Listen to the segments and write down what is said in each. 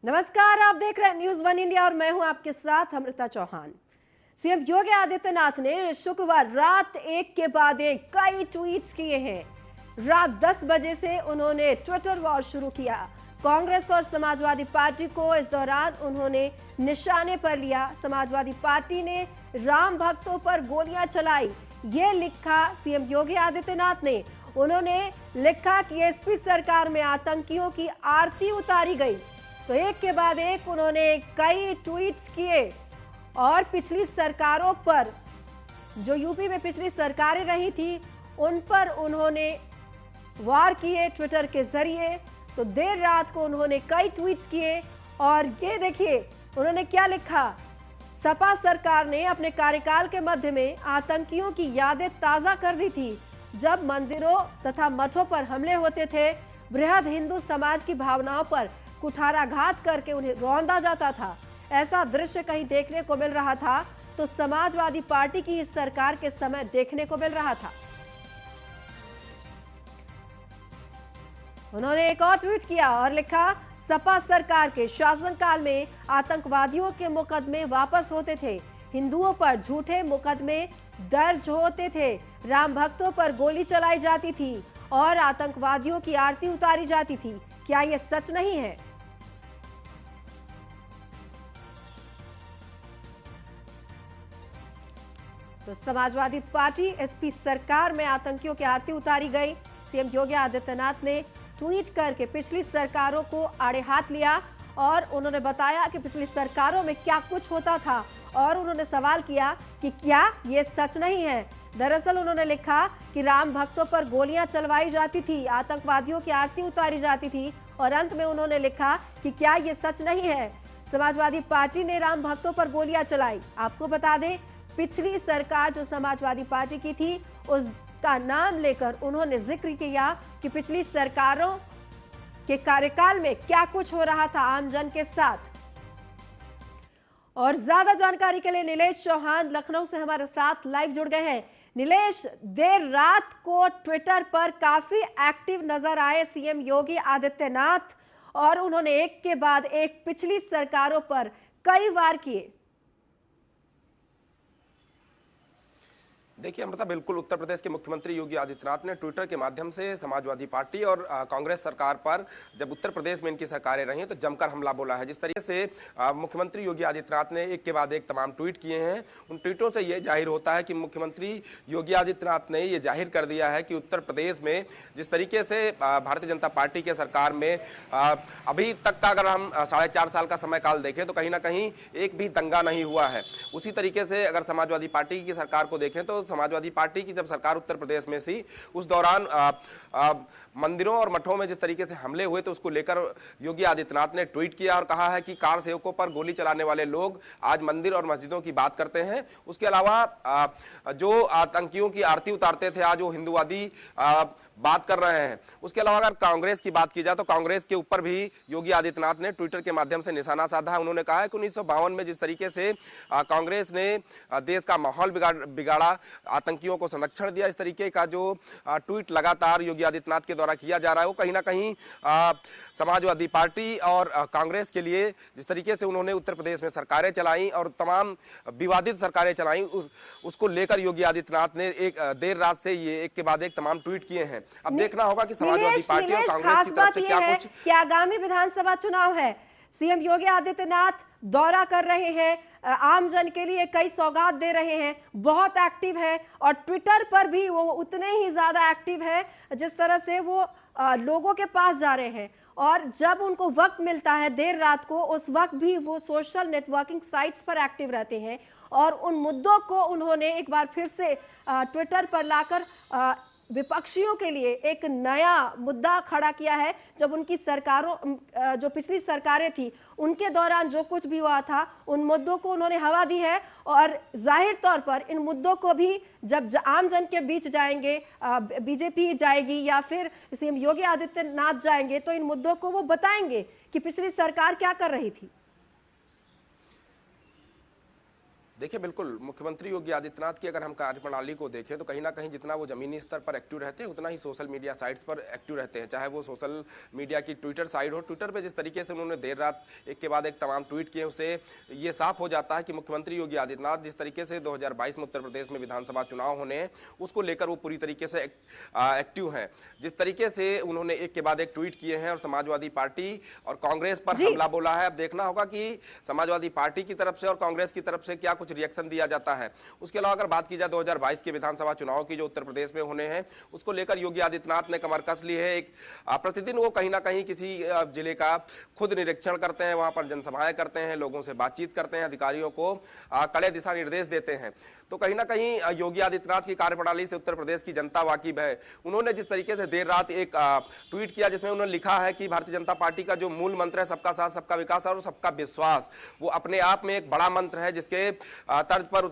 नमस्कार, आप देख रहे हैं न्यूज वन इंडिया और मैं हूं आपके साथ अमृता चौहान। सीएम योगी आदित्यनाथ ने शुक्रवार रात एक के बाद एक कई ट्वीट्स किए हैं। रात 10 बजे से उन्होंने ट्विटर वॉर शुरू किया। कांग्रेस और समाजवादी पार्टी को इस दौरान उन्होंने निशाने पर लिया। समाजवादी पार्टी ने राम भक्तों पर गोलियां चलाई, ये लिखा सीएम योगी आदित्यनाथ ने। उन्होंने लिखा कि एसपी सरकार में आतंकियों की आरती उतारी गई। तो एक के बाद एक उन्होंने कई ट्वीट्स किए और पिछली सरकारों पर, जो यूपी में पिछली सरकारें रही थी, उन पर उन्होंने वार किए ट्विटर के जरिए। तो देर रात को उन्होंने कई ट्वीट्स किए और ये देखिए उन्होंने क्या लिखा। सपा सरकार ने अपने कार्यकाल के मध्य में आतंकियों की यादें ताजा कर दी थी, जब मंदिरों तथा मठों पर हमले होते थे। बृहद हिंदू समाज की भावनाओं पर कुठाराघात करके उन्हें रौंदा जाता था। ऐसा दृश्य कहीं देखने को मिल रहा था तो समाजवादी पार्टी की इस सरकार के समय देखने को मिल रहा था। उन्होंने एक और ट्वीट किया और लिखा, सपा सरकार के शासनकाल में आतंकवादियों के मुकदमे वापस होते थे, हिंदुओं पर झूठे मुकदमे दर्ज होते थे, राम भक्तों पर गोली चलाई जाती थी और आतंकवादियों की आरती उतारी जाती थी। क्या यह सच नहीं है? तो समाजवादी पार्टी एसपी सरकार में आतंकियों की आरती उतारी गई। सीएम योगी आदित्यनाथ ने ट्वीट करके पिछली सरकारों को आड़े हाथ लिया और उन्होंने बताया कि पिछली सरकारों में क्या कुछ होता था और उन्होंने सवाल किया कि क्या ये सच नहीं है। दरअसल उन्होंने लिखा कि राम भक्तों पर गोलियां चलवाई जाती थी, आतंकवादियों की आरती उतारी जाती थी और अंत में उन्होंने लिखा कि क्या ये सच नहीं है। समाजवादी पार्टी ने राम भक्तों पर गोलियां चलाई। आपको बता दें, पिछली सरकार जो समाजवादी पार्टी की थी, उसका नाम लेकर उन्होंने जिक्र किया कि पिछली सरकारों के कार्यकाल में क्या कुछ हो रहा था आमजन के साथ। और ज्यादा जानकारी के लिए नीलेश चौहान लखनऊ से हमारे साथ लाइव जुड़ गए हैं। नीलेश, देर रात को ट्विटर पर काफी एक्टिव नजर आए सीएम योगी आदित्यनाथ और उन्होंने एक के बाद एक पिछली सरकारों पर कई वार किए। देखिए अमृता, बिल्कुल उत्तर प्रदेश के मुख्यमंत्री योगी आदित्यनाथ ने ट्विटर के माध्यम से समाजवादी पार्टी और कांग्रेस सरकार पर, जब उत्तर प्रदेश में इनकी सरकारें रही तो जमकर हमला बोला है। जिस तरीके से मुख्यमंत्री योगी आदित्यनाथ ने एक के बाद एक तमाम ट्वीट किए हैं, उन ट्वीटों से ये जाहिर होता है कि मुख्यमंत्री योगी आदित्यनाथ ने ये जाहिर कर दिया है कि उत्तर प्रदेश में जिस तरीके से भारतीय जनता पार्टी के सरकार में अभी तक का अगर हम 4.5 साल का समय काल देखें तो कहीं ना कहीं एक भी दंगा नहीं हुआ है। उसी तरीके से अगर समाजवादी पार्टी की सरकार को देखें तो समाजवादी पार्टी की जब सरकार उत्तर प्रदेश में थी, उस दौरान मंदिरों और मठों में जिस तरीके से हमले हुए तो उसको लेकर योगी आदित्यनाथ ने ट्वीट किया और कहा है कि कार सेवकों पर गोली चलाने वाले लोग आज मंदिर और मस्जिदों की बात करते हैं। उसके अलावा जो आतंकियों की आरती उतारते थे आज वो हिंदूवादी बात कर रहे हैं। उसके अलावा अगर कांग्रेस की बात की जाए तो कांग्रेस के ऊपर भी योगी आदित्यनाथ ने ट्विटर के माध्यम से निशाना साधा है। उन्होंने कहा है कि 1952 में जिस तरीके से कांग्रेस ने देश का माहौल बिगाड़ा, आतंकियों को संरक्षण दिया, इस तरीके का जो ट्वीट लगातार योगी आदित्यनाथ के द्वारा किया जा रहा है वो कहीं ना कहीं समाजवादी पार्टी और कांग्रेस के लिए, जिस तरीके से उन्होंने उत्तर प्रदेश में सरकारें चलाई और तमाम विवादित सरकारें चलाई, उसको लेकर योगी आदित्यनाथ ने एक देर रात से ये एक के बाद एक तमाम ट्वीट किए हैं। अब देखना होगा कि समाजवादी पार्टी और कांग्रेस की तरफ से क्या कुछ। कि आगामी विधानसभा चुनाव है, सीएम योगी आदित्यनाथ दौरा कर रहे हैं, आम जन के लिए कई सौगात दे रहे हैं, बहुत एक्टिव है और ट्विटर पर भी वो उतने ही ज्यादा एक्टिव है जिस तरह से वो लोगों के पास जा रहे हैं। और जब उनको वक्त मिलता है देर रात को, उस वक्त भी वो सोशल नेटवर्किंग साइट्स पर एक्टिव रहते हैं और उन मुद्दों को उन्होंने एक बार फिर से ट्विटर पर लाकर विपक्षियों के लिए एक नया मुद्दा खड़ा किया है। जब उनकी सरकारों, जो पिछली सरकारें थी, उनके दौरान जो कुछ भी हुआ था, उन मुद्दों को उन्होंने हवा दी है और जाहिर तौर पर इन मुद्दों को भी जब आम जन के बीच जाएंगे, बीजेपी जाएगी या फिर सीएम योगी आदित्यनाथ जाएंगे, तो इन मुद्दों को वो बताएंगे कि पिछली सरकार क्या कर रही थी। देखिए, बिल्कुल मुख्यमंत्री योगी आदित्यनाथ की अगर हम कार्यप्रणाली को देखें तो कहीं ना कहीं जितना वो जमीनी स्तर पर एक्टिव रहते हैं उतना ही सोशल मीडिया साइट्स पर एक्टिव रहते हैं। चाहे वो सोशल मीडिया की ट्विटर साइट हो, ट्विटर पे जिस तरीके से उन्होंने देर रात एक के बाद एक तमाम ट्वीट किए, उससे ये साफ हो जाता है कि मुख्यमंत्री योगी आदित्यनाथ जिस तरीके से 2022 में उत्तर प्रदेश में विधानसभा चुनाव होने हैं उसको लेकर वो पूरी तरीके से एक्टिव हैं। जिस तरीके से उन्होंने एक के बाद एक ट्वीट किए हैं और समाजवादी पार्टी और कांग्रेस पर हमला बोला है। अब देखना होगा कि समाजवादी पार्टी की तरफ से और कांग्रेस की तरफ से क्या कुछ रिएक्शन दिया जाता है। उसके अलावा अगर बात की जाए 2022 के विधानसभा चुनाव की जो उत्तर प्रदेश में होने हैं उसको लेकर योगी आदित्यनाथ ने कमर कस ली है। एक प्रतिदिन वो कहीं ना कहीं किसी जिले का खुद निरीक्षण करते हैं, वहां पर जनसभाएं करते हैं, लोगों से बातचीत करते हैं, अधिकारियों को कड़े दिशा निर्देश देते हैं। तो कहीं ना कहीं योगी आदित्यनाथ की कार्यप्रणाली से उत्तर प्रदेश की जनता वाकिफ है। उन्होंने जिस तरीके से देर रात एक ट्वीट किया जिसमें उन्होंने लिखा है कि भारतीय जनता पार्टी का जो मूल मंत्र है सबका साथ, सबका विकास और सबका विश्वास, वो अपने आप में एक बड़ा मंत्र है जिसके तर्ज पर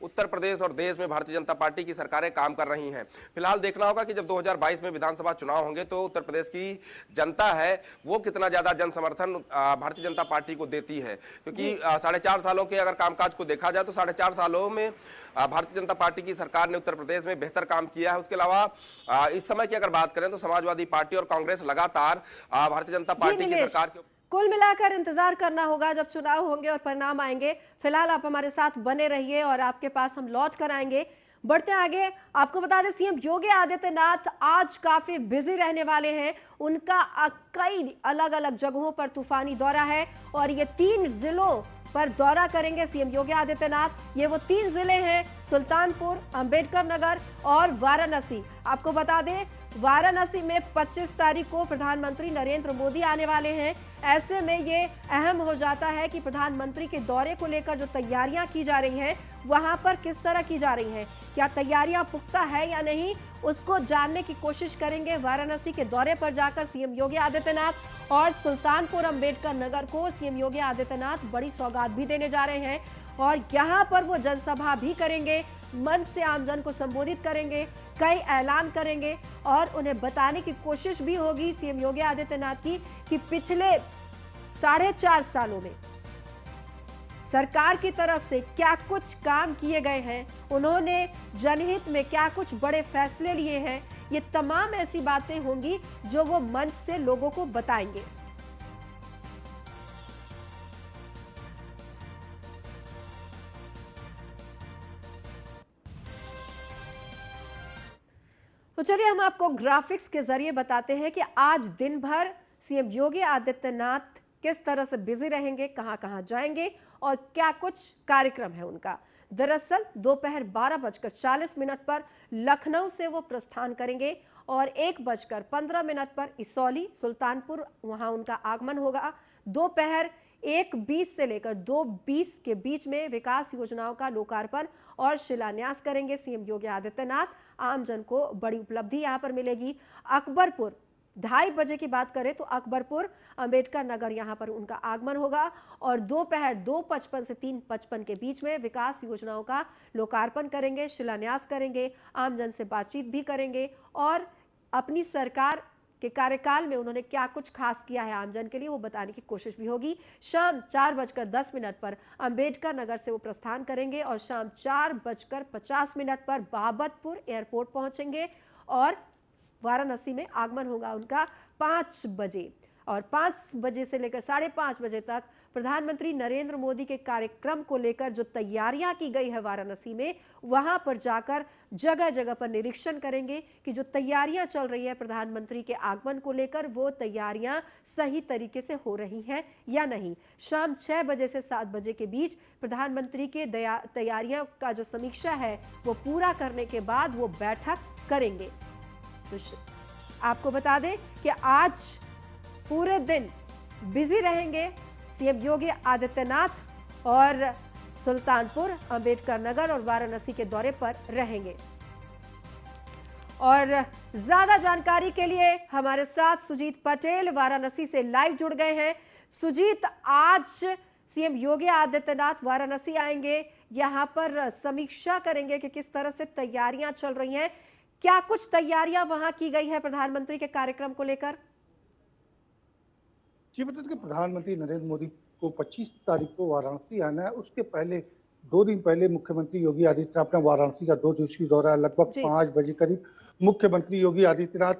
उत्तर प्रदेश और देश में भारतीय जनता पार्टी की सरकारें काम कर रही हैं। फिलहाल देखना होगा कि जब 2022 में विधानसभा चुनाव होंगे तो उत्तर प्रदेश की जनता है वो कितना ज्यादा जन समर्थन भारतीय जनता पार्टी को देती है, क्योंकि 4.5 सालों के अगर कामकाज को देखा जाए तो 4.5 सालों में भारतीय जनता पार्टी की सरकार ने उत्तर प्रदेश में बेहतर काम किया है। उसके अलावा इस समय की अगर बात करें तो समाजवादी पार्टी और कांग्रेस लगातार भारतीय जनता पार्टी की सरकार के कुल मिलाकर इंतजार करना होगा जब चुनाव होंगे और परिणाम आएंगे। फिलहाल आप हमारे साथ बने रहिए और आपके पास हम लौट कर आएंगे। बढ़ते आगे, आपको बता दें सीएम योगी आदित्यनाथ आज काफी बिजी रहने वाले हैं। उनका कई अलग अलग जगहों पर तूफानी दौरा है और ये 3 जिलों पर दौरा करेंगे सीएम योगी आदित्यनाथ। ये वो 3 जिले हैं, सुल्तानपुर, अंबेडकर नगर और वाराणसी। आपको बता दें वाराणसी में 25 तारीख को प्रधानमंत्री नरेंद्र मोदी आने वाले हैं। ऐसे में ये अहम हो जाता है कि प्रधानमंत्री के दौरे को लेकर जो तैयारियां की जा रही हैं वहां पर किस तरह की जा रही हैं, क्या तैयारियां पुख्ता है या नहीं, उसको जानने की कोशिश करेंगे वाराणसी के दौरे पर जाकर सीएम योगी आदित्यनाथ। और सुल्तानपुर अंबेडकर नगर को सीएम योगी आदित्यनाथ बड़ी सौगात भी देने जा रहे हैं और यहाँ पर वो जनसभा भी करेंगे, मंच से आमजन को संबोधित करेंगे, कई ऐलान करेंगे और उन्हें बताने की कोशिश भी होगी सीएम योगी आदित्यनाथ की कि पिछले 4.5 सालों में सरकार की तरफ से क्या कुछ काम किए गए हैं, उन्होंने जनहित में क्या कुछ बड़े फैसले लिए हैं। ये तमाम ऐसी बातें होंगी जो वो मंच से लोगों को बताएंगे। तो चलिए हम आपको ग्राफिक्स के जरिए बताते हैं कि आज दिन भर सीएम योगी आदित्यनाथ किस तरह से बिजी रहेंगे, कहां-कहां जाएंगे और क्या कुछ कार्यक्रम है उनका। दरअसल दोपहर 12:40 पर लखनऊ से वो प्रस्थान करेंगे और 1:15 पर इसौली सुल्तानपुर वहां उनका आगमन होगा। दोपहर 1:20 से लेकर 2:20 के बीच में विकास योजनाओं का लोकार्पण और शिलान्यास करेंगे सीएम योगी आदित्यनाथ। आमजन को बड़ी उपलब्धि यहां पर मिलेगी। अकबरपुर 2:30 बजे की बात करें तो अकबरपुर अंबेडकर नगर यहां पर उनका आगमन होगा और दोपहर 2:55 से 3:55 के बीच में विकास योजनाओं का लोकार्पण करेंगे, शिलान्यास करेंगे, आमजन से बातचीत भी करेंगे और अपनी सरकार के कार्यकाल में उन्होंने क्या कुछ खास किया है आमजन के लिए वो बताने की कोशिश भी होगी। शाम 4:10 पर अंबेडकर नगर से वो प्रस्थान करेंगे और शाम 4:50 पर बाबतपुर एयरपोर्ट पहुंचेंगे और वाराणसी में आगमन होगा उनका 5 बजे और 5 बजे से लेकर 5:30 बजे तक प्रधानमंत्री नरेंद्र मोदी के कार्यक्रम को लेकर जो तैयारियां की गई है वाराणसी में, वहां पर जाकर जगह जगह पर निरीक्षण करेंगे कि जो तैयारियां चल रही है प्रधानमंत्री के आगमन को लेकर वो तैयारियां सही तरीके से हो रही हैं या नहीं। शाम 6 बजे से 7 बजे के बीच प्रधानमंत्री के तैयारियों का जो समीक्षा है वो पूरा करने के बाद वो बैठक करेंगे। तो आपको बता दें कि आज पूरे दिन बिजी रहेंगे सीएम योगी आदित्यनाथ और सुल्तानपुर, अंबेडकर नगर और वाराणसी के दौरे पर रहेंगे। और ज्यादा जानकारी के लिए हमारे साथ सुजीत पटेल वाराणसी से लाइव जुड़ गए हैं। सुजीत, आज सीएम योगी आदित्यनाथ वाराणसी आएंगे, यहां पर समीक्षा करेंगे कि किस तरह से तैयारियां चल रही हैं, क्या कुछ तैयारियां वहां की गई है प्रधानमंत्री के कार्यक्रम को लेकर? जी बता दें कि प्रधानमंत्री नरेंद्र मोदी को 25 तारीख को वाराणसी आना है। उसके पहले 2 दिन पहले मुख्यमंत्री योगी आदित्यनाथ अपना वाराणसी का 2 दिवसीय दौरा लगभग 5 बजे करीब मुख्यमंत्री योगी आदित्यनाथ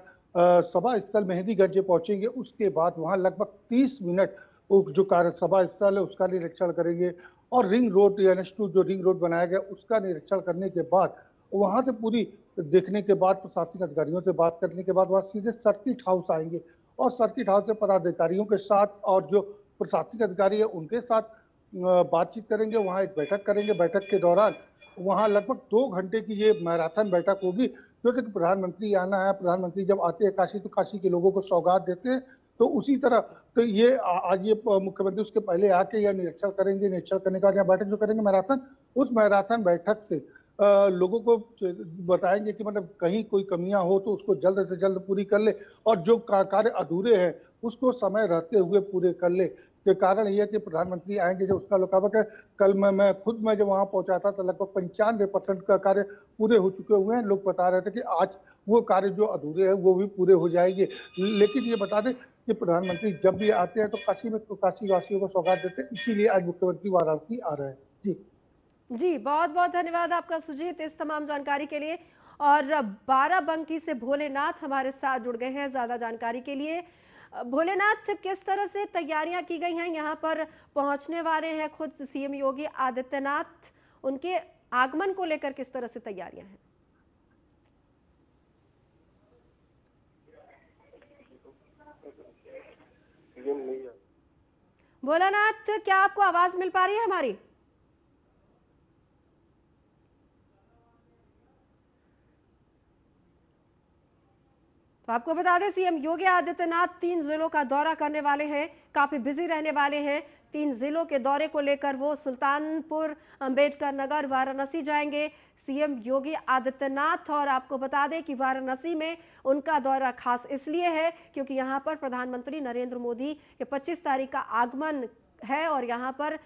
सभा स्थल मेहंदीगंज पहुंचेंगे। उसके बाद वहां लगभग 30 मिनट जो कार्य सभा स्थल है उसका निरीक्षण करेंगे और रिंग रोड NH2 जो रिंग रोड बनाया गया उसका निरीक्षण करने के बाद वहां से पूरी देखने के बाद प्रशासनिक अधिकारियों से बात करने के बाद वहां सीधे सर्किट हाउस आएंगे और सर्किट हाउस से पदाधिकारियों के साथ और जो प्रशासनिक अधिकारी है उनके साथ बातचीत करेंगे। वहां एक बैठक करेंगे। बैठक के दौरान वहां लगभग 2 घंटे की ये मैराथन बैठक होगी, क्योंकि प्रधानमंत्री आना है। प्रधानमंत्री जब आते हैं काशी तो काशी के लोगों को सौगात देते हैं, तो उसी तरह तो ये आज ये मुख्यमंत्री उसके पहले आके यह निरीक्षण करेंगे। निरीक्षण करने का बैठक जो करेंगे मैराथन, उस मैराथन बैठक से लोगों को बताएंगे कि मतलब कहीं कोई कमियां हो तो उसको जल्द से जल्द पूरी कर ले और जो कार्य अधूरे हैं उसको समय रहते हुए पूरे कर ले। के कारण यह कि प्रधानमंत्री आएंगे जब उसका लोकार्पण है। कल मैं खुद जब वहां पहुंचा था तो लगभग 95% का कार्य पूरे हो चुके हुए हैं। लोग बता रहे थे कि आज वो कार्य जो अधूरे हैं वो भी पूरे हो जाएंगे। लेकिन ये बता दें कि प्रधानमंत्री जब भी आते हैं तो काशी में तो काशी वासियों को सौगात देते हैं, इसीलिए आज मुख्यमंत्री वाराणसी आ रहे हैं। जी, बहुत बहुत धन्यवाद आपका सुजीत इस तमाम जानकारी के लिए। और बाराबंकी से भोलेनाथ हमारे साथ जुड़ गए हैं ज्यादा जानकारी के लिए। भोलेनाथ, किस तरह से तैयारियां की गई हैं? यहाँ पर पहुंचने वाले हैं खुद सीएम योगी आदित्यनाथ, उनके आगमन को लेकर किस तरह से तैयारियां हैं? भोलेनाथ, क्या आपको आवाज मिल पा रही है हमारी? तो आपको बता दें सीएम योगी आदित्यनाथ 3 जिलों का दौरा करने वाले हैं, काफी बिजी रहने वाले हैं। 3 जिलों के दौरे को लेकर वो सुल्तानपुर, अंबेडकर नगर, वाराणसी जाएंगे सीएम योगी आदित्यनाथ। और आपको बता दें कि वाराणसी में उनका दौरा खास इसलिए है क्योंकि यहां पर प्रधानमंत्री नरेंद्र मोदी के 25 तारीख का आगमन है। और यहां पर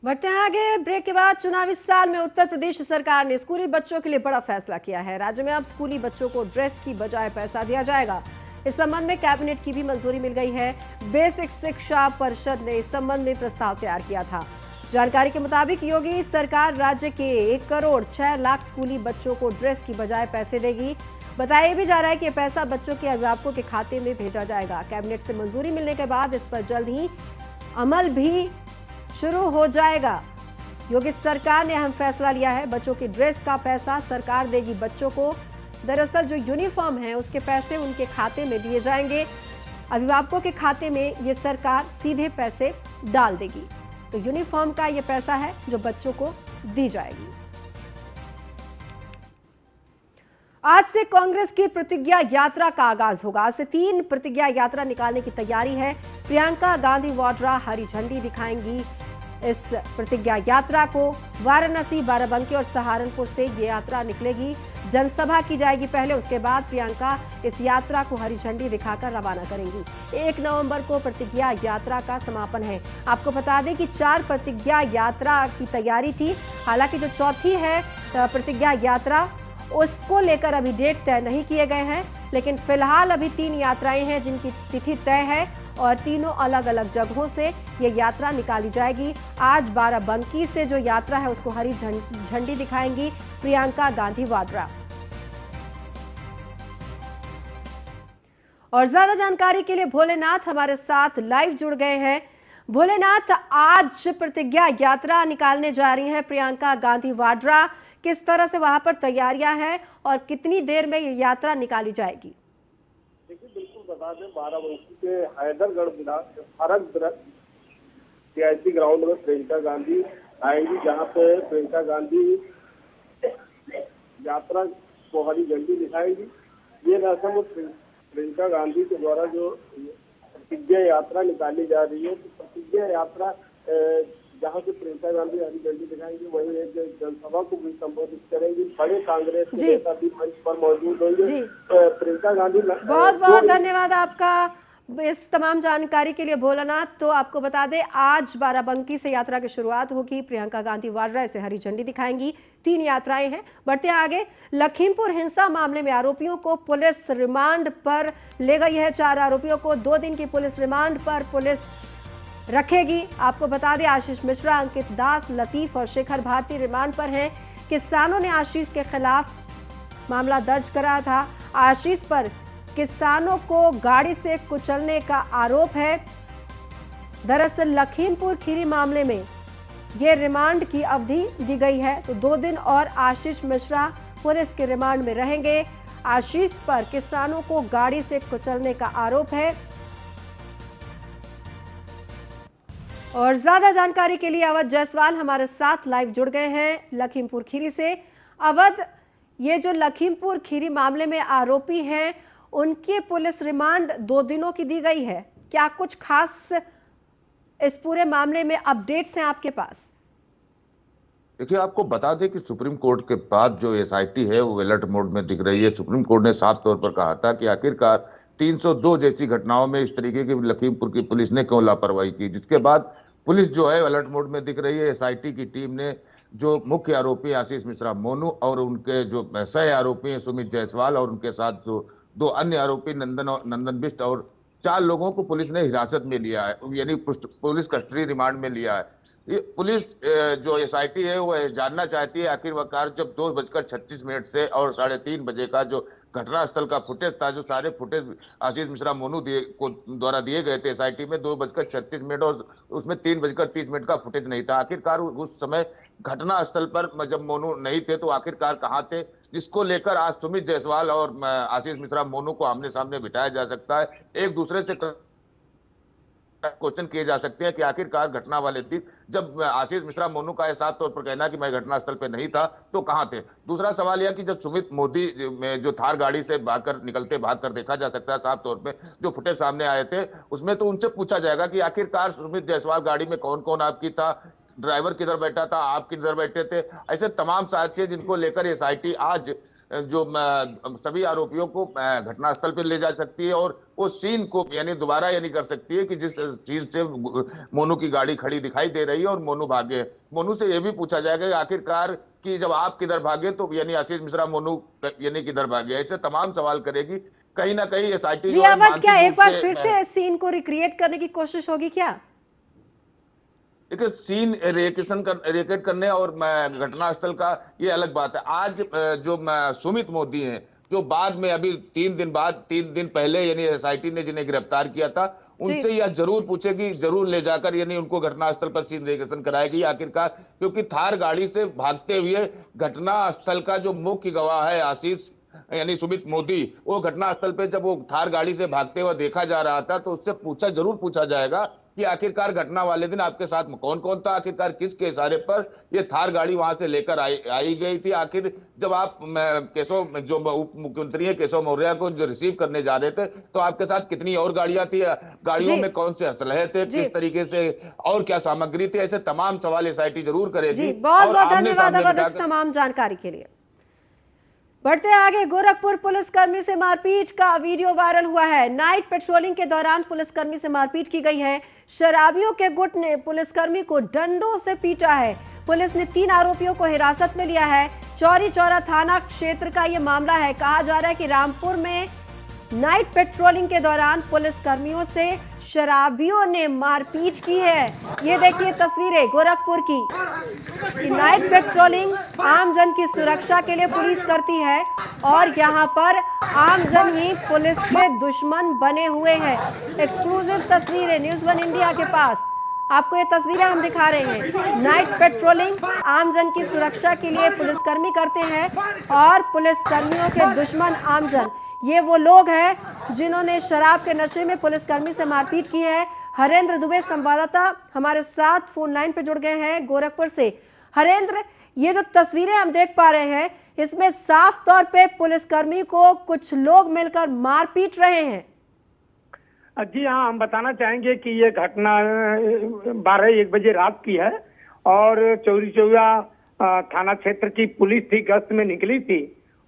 बढ़ते हैं आगे। ब्रेक के बाद चुनावी साल में उत्तर प्रदेश सरकार ने स्कूली बच्चों के लिए बड़ा फैसला किया है। राज्य में अब स्कूली बच्चों को ड्रेस की बजाय पैसा दिया जाएगा। इस संबंध में कैबिनेट की भी मंजूरी मिल गई है। बेसिक शिक्षा परिषद ने इस संबंध में प्रस्ताव तैयार किया था। जानकारी के मुताबिक योगी सरकार राज्य के 1 करोड़ 6 लाख स्कूली बच्चों को ड्रेस की बजाय पैसे देगी। बताया भी जा रहा है कि पैसा बच्चों के अभिभावकों के खाते में भेजा जाएगा। कैबिनेट से मंजूरी मिलने के बाद इस पर जल्द ही अमल भी शुरू हो जाएगा। योगी सरकार ने अहम फैसला लिया है। बच्चों की ड्रेस का पैसा सरकार देगी बच्चों को। दरअसल जो यूनिफॉर्म है उसके पैसे उनके खाते में दिए जाएंगे। अभिभावकों के खाते में ये सरकार सीधे पैसे डाल देगी। तो यूनिफॉर्म का ये पैसा है जो बच्चों को दी जाएगी। आज से कांग्रेस की प्रतिज्ञा यात्रा का आगाज होगा। आज से 3 प्रतिज्ञा यात्रा निकालने की तैयारी है। प्रियंका गांधी वाड्रा हरी झंडी दिखाएंगी इस प्रतिज्ञा यात्रा को। वाराणसी, बाराबंकी और सहारनपुर से ये यात्रा निकलेगी। जनसभा की जाएगी पहले, उसके बाद प्रियंका इस यात्रा को हरी झंडी दिखाकर रवाना करेंगी। 1 नवंबर को प्रतिज्ञा यात्रा का समापन है। आपको बता दें कि 4 प्रतिज्ञा यात्रा की तैयारी थी। हालांकि जो चौथी है प्रतिज्ञा यात्रा, उसको लेकर अभी डेट तय नहीं किए गए हैं। लेकिन फिलहाल अभी 3 यात्राएं हैं जिनकी तिथि तय है और तीनों अलग अलग जगहों से ये यात्रा निकाली जाएगी। आज बाराबंकी से जो यात्रा है उसको हरी झंडी दिखाएंगी प्रियंका गांधी वाड्रा। और ज्यादा जानकारी के लिए भोलेनाथ हमारे साथ लाइव जुड़ गए हैं। भोलेनाथ, आज प्रतिज्ञा यात्रा निकालने जा रही हैं प्रियंका गांधी वाड्रा, किस तरह से वहां पर तैयारियां हैं और कितनी देर में ये यात्रा निकाली जाएगी? देखिए, बिल्कुल बता दें, बाराबंकी के हैदरगढ़ सियासी ग्राउंड में प्रियंका गांधी आएंगी, जहां पे प्रियंका गांधी यात्रा को हरी झंडी दिखाएंगी। ये रस्म प्रियंका गांधी के द्वारा जो प्रतिज्ञा यात्रा निकाली जा रही है, तो प्रतिज्ञा यात्रा जहाँ से प्रियंका गांधी हरी झंडी दिखाएंगी, वहीं एक जनसभा को भी संबोधित करेंगी। बड़े कांग्रेस के नेता भी मंच पर मौजूद होंगे। प्रियंका गांधी, बहुत बहुत धन्यवाद आपका इस तमाम जानकारी के लिए भोलेनाथ। तो आपको बता दें, आज बाराबंकी से यात्रा की शुरुआत होगी। प्रियंका गांधी वाड्रा इसे हरी झंडी दिखाएंगी। 3 यात्राएं हैं। बढ़ते आगे। लखीमपुर हिंसा मामले में आरोपियों को पुलिस रिमांड पर ले गई है। 4 आरोपियों को 2 दिन की पुलिस रिमांड पर पुलिस रखेगी। आपको बता दें, आशीष मिश्रा, अंकित दास, लतीफ और शेखर भारती रिमांड पर हैं। किसानों ने आशीष के खिलाफ मामला दर्ज कराया था। आशीष पर किसानों को गाड़ी से कुचलने का आरोप है। दरअसल लखीमपुर खीरी मामले में ये रिमांड की अवधि दी गई है, तो 2 दिन और आशीष मिश्रा पुलिस के रिमांड में रहेंगे। आशीष पर किसानों को गाड़ी से कुचलने का आरोप है। और ज्यादा जानकारी के लिए अवध जायसवाल हमारे साथ लाइव जुड़ गए हैं लखीमपुर खीरी से। अवध, ये जो लखीमपुर खीरी मामले में आरोपी हैं, उनकी पुलिस रिमांड 2 दिनों की दी गई है। क्या कुछ खास इस पूरे मामले में अपडेट्स हैं आपके पास? देखिए, आपको बता दें कि सुप्रीम कोर्ट के बाद जो एसआईटी है वो अलर्ट मोड में दिख रही है। सुप्रीम कोर्ट ने साफ तौर पर कहा था कि आखिरकार 302 जैसी घटनाओं में इस तरीके की लखीमपुर की पुलिस ने क्यों लापरवाही की, जिसके बाद पुलिस जो है अलर्ट मोड में दिख रही है। एसआईटी की टीम ने जो मुख्य आरोपी आशीष मिश्रा मोनू और उनके जो सह आरोपी हैं सुमित जायसवाल और उनके साथ जो 2 अन्य आरोपी नंदन बिष्ट और 4 लोगों को पुलिस ने हिरासत में लिया है, यानी पुलिस कस्टडी रिमांड में लिया है। ये पुलिस जो एसआईटी है वो जानना चाहती है आखिरकार जब 2:36 से और 3:30 बजे का जो घटनास्थल का फुटेज था, जो सारे फुटेज आशीष मिश्रा मोनू द्वारा दिए गए थे एसआईटी में 2:36 और उसमें 3:30 का फुटेज नहीं था। आखिरकार उस समय घटनास्थल पर जब मोनू नहीं थे तो आखिरकार कहाँ थे, जिसको लेकर आज सुमित जायसवाल और आशीष मिश्रा मोनू को आमने सामने बिठाया जा सकता है। एक दूसरे से क्वेश्चन किए जा सकते हैं कि आखिरकार घटना वाले दिन जब आशीष मिश्रा मोनू का साफ तौर पर कहना कि मैं घटनास्थल पे नहीं था तो कहां थे। दूसरा सवाल यह कि जब सुमित मोदी में जो थार गाड़ी से भागकर देखा जा सकता है, साफ तौर पे जो फुटेज सामने आए थे उसमें तो उनसे पूछा जाएगा कि आखिरकार सुमित जायसवाल गाड़ी में कौन कौन आपकी था, ड्राइवर किधर बैठा था, आप किधर बैठे थे। ऐसे तमाम साक्ष्य जिनको लेकर एसआईटी आज जो सभी आरोपियों को घटनास्थल पर ले जा सकती है और वो सीन को दोबारा कर सकती है कि जिस सीन से मोनू की गाड़ी खड़ी दिखाई दे रही है और मोनू भागे। मोनू से यह भी पूछा जाएगा कि आखिरकार कि जब आप किधर भागे तो आशीष मिश्रा मोनू किधर भागे। ऐसे तमाम सवाल करेगी। कहीं ना कहीं एसआईटी जी अवध, क्या एक बार फिर से सीन को रिक्रिएट करने की कोशिश होगी क्या? देखिए, सीन रिकेट करने और घटनास्थल का ये अलग बात है। आज जो सुमित मोदी हैं, जो बाद में अभी 3 दिन पहले एसआईटी ने जिन्हें गिरफ्तार किया था, उनसे यह जरूर पूछेगी, जरूर ले जाकर उनको घटनास्थल पर सीन रिकेशन कराएगी आखिरकार, क्योंकि थार गाड़ी से भागते हुए घटनास्थल का जो मुख्य गवाह है आशीष सुमित मोदी, वो घटनास्थल पे जब वो थार गाड़ी से भागते हुए देखा जा रहा था तो उससे जरूर पूछा जाएगा कि आखिरकार घटना वाले दिन आपके साथ कौन कौन था, आखिरकार किसके इशारे पर ये थार गाड़ी वहां से लेकर आई गई थी। आखिर जब आप जो उप मुख्यमंत्री है केशव मौर्य को जो रिसीव करने जा रहे थे तो आपके साथ कितनी और गाड़ियां थी, गाड़ियों में कौन से असलहे थे, किस तरीके से और क्या सामग्री थी। ऐसे तमाम सवाल एसआईटी जरूर करेगी। बहुत बहुत धन्यवाद इस तमाम जानकारी के लिए। बढ़ते आगे, गोरखपुर पुलिसकर्मी से मारपीट का वीडियो वायरल हुआ है। नाइट पेट्रोलिंग के दौरान पुलिसकर्मी से मारपीट की गई है। शराबियों के गुट ने पुलिसकर्मी को डंडों से पीटा है। पुलिस ने 3 आरोपियों को हिरासत में लिया है। चौरी चौरा थाना क्षेत्र का यह मामला है। कहा जा रहा है कि रामपुर में नाइट पेट्रोलिंग के दौरान पुलिसकर्मियों से शराबियों ने मारपीट की है। ये देखिए तस्वीरें गोरखपुर की। नाइट पेट्रोलिंग आमजन की सुरक्षा के लिए पुलिस करती है और यहाँ पर आमजन ही पुलिस के दुश्मन बने हुए हैं। एक्सक्लूसिव तस्वीरें न्यूज़ 1 इंडिया के पास आपको ये तस्वीरें हम दिखा रहे हैं। नाइट पेट्रोलिंग आमजन की सुरक्षा के लिए पुलिसकर्मी करते हैं और पुलिसकर्मियों के दुश्मन आमजन ये वो लोग हैं जिन्होंने शराब के नशे में पुलिसकर्मी से मारपीट की है। हरेंद्र दुबे संवाददाता हमारे साथ फोन लाइन पर जुड़ गए हैं गोरखपुर से। हरेंद्र, ये जो तस्वीरें हम देख पा रहे हैं इसमें साफ तौर पे पुलिसकर्मी को कुछ लोग मिलकर मारपीट रहे हैं। जी हाँ, हम बताना चाहेंगे कि ये घटना 12-1 बजे रात की है और चौरी चौरा थाना क्षेत्र की पुलिस थी, गश्त में निकली थी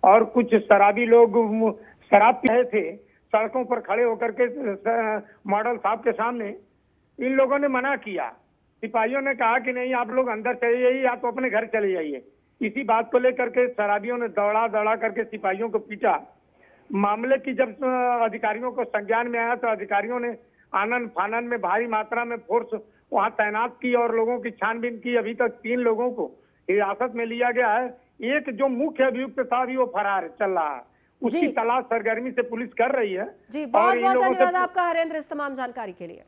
और कुछ शराबी लोग शराब पी रहे थे। सड़कों पर खड़े होकर के मॉडल साहब के सामने इन लोगों ने मना किया। सिपाहियों ने कहा कि नहीं, आप लोग अंदर चले जाइए या तो अपने घर चले जाइए। इसी बात को लेकर के शराबियों ने दौड़ा करके सिपाहियों को पीटा। मामले की जब अधिकारियों को संज्ञान में आया तो अधिकारियों ने आनन फानन में भारी मात्रा में फोर्स वहां तैनात की और लोगों की छानबीन की। अभी तक 3 लोगों को हिरासत में लिया गया है। एक जो मुख्य अभियुक्त था अभी वो फरार चल रहा है, उसकी जी। तलाश सरगर्मी से पुलिस कर रही है। जी, और बहुत इन बहुत लोगों से धन्यवाद आपका हरेंद्र इस तमाम जानकारी के लिए।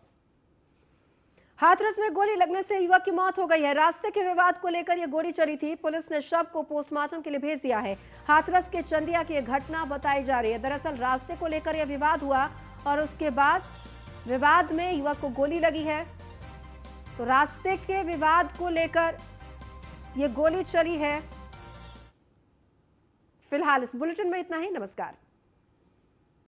हाथरस में गोली लगने से युवक की मौत हो गई है। रास्ते के विवाद को लेकर यह गोली चली थी। पुलिस ने शव को पोस्टमार्टम के लिए भेज दिया है। हाथरस के चंदिया की यह घटना बताई जा रही है। दरअसल रास्ते को लेकर यह विवाद हुआ और उसके बाद विवाद में युवक को गोली लगी है। तो रास्ते के विवाद को लेकर यह गोली चली है। फिलहाल इस बुलेटिन में इतना ही। नमस्कार।